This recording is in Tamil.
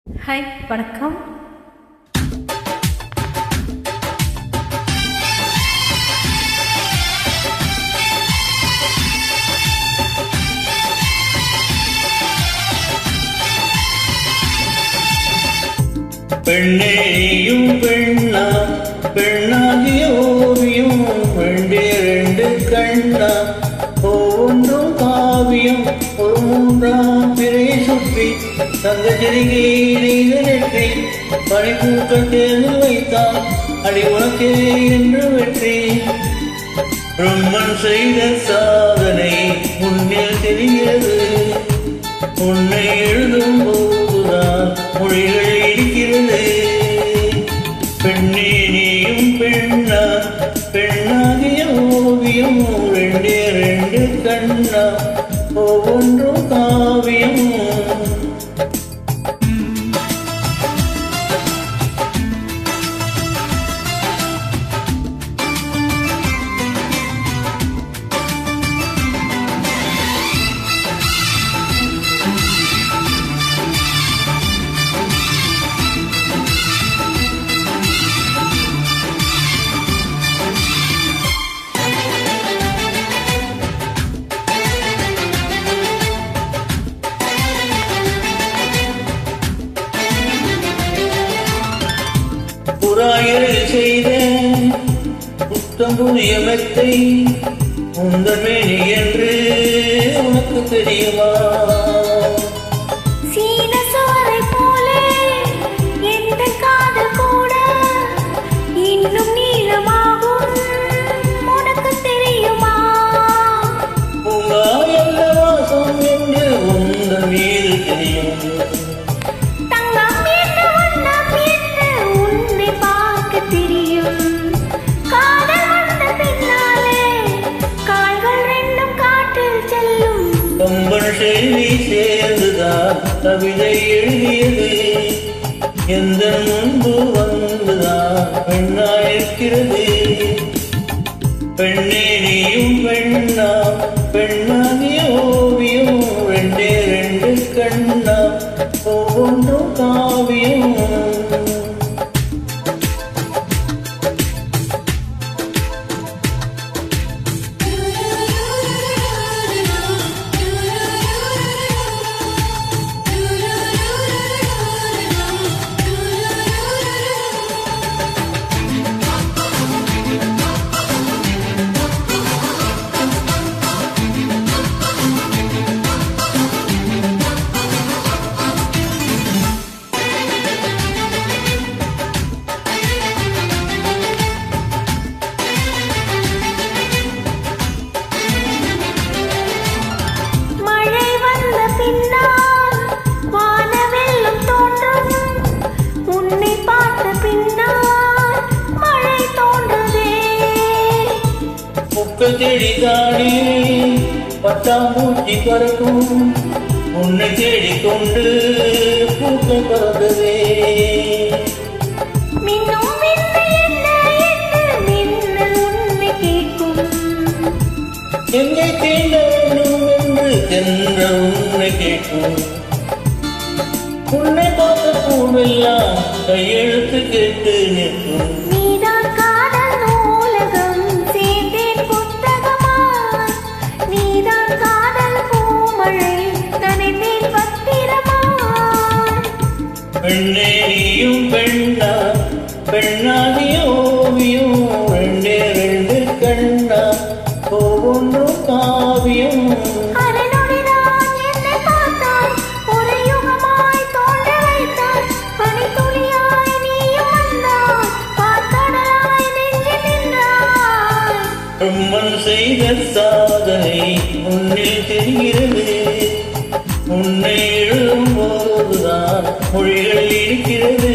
ஹாய், வணக்கம். பெண்ணேயும் பெண்ணா பெண்ணாகிய ஓவியம் ரெண்டே ரெண்டு கண்ணா ஒவ்வொன்றும் காவியம் ஒரு மூன்றாம் பிறை சுற்றி தங்கச்சரிகை நெய்த நெற்றி பனிப்பூக்கள் தேர்ந்து வைத்தான் அடி உனக்கே என்று வெற்றி பிரம்மன் செய்த சாதனை முன்னில் தெரிகிறது உன்னை எழுதும் போதுதான் மொழிகள் இருக்கிறது. பெண்ணே நீயும் பெண்ணா பெண்ணாகிய ஓவியம் ரெண்டே ரெண்டு கண்ணா ஒவ்வொன்றும் காவியம். புறாயரில் செய்த புத்தம் புதிய மெத்தை உந்தமேனி என்று உனக்கு தெரியுமா? பூங்கா எல்ல வாசம் என்று உந்தன் மீது தெரியும். கம்பன் செல்வி சேர்ந்துதான் கவிதை எழுதியது எந்த முன்பு வந்துதான் பெண்ணாயிருக்கிறது. பெண்ணே நீயும் பெண்ணா பெண்ணாகிய ஓவியம் ரெண்டே ரெண்டு கண்ணா ஒவ்வொன்றும் காவியம். தேடி தாடி பட்டாம்பூச்சி பறக்கும் உன்னை தேடிக்கொண்டு பூக்கள் பறந்ததே. எங்கே தீண்ட வேண்டும் என்று சென்ற உன்னை கேட்கும். உன்னை பார்த்த பூவெல்லாம் கையெழுத்து கேட்டு நிற்கும். பெண்ணே நீயும் பெண்ணா பெண்ணாகிய ஓவியம் ரெண்டே ரெண்டு கண்ணா ஒவ்வொன்றும் காவியம். பிரம்மன் செய்த சாதனை முன்னில் தெரிகிறது உன்னை எழுதும் போதுதான் மொழிகள் இருக்கிறது.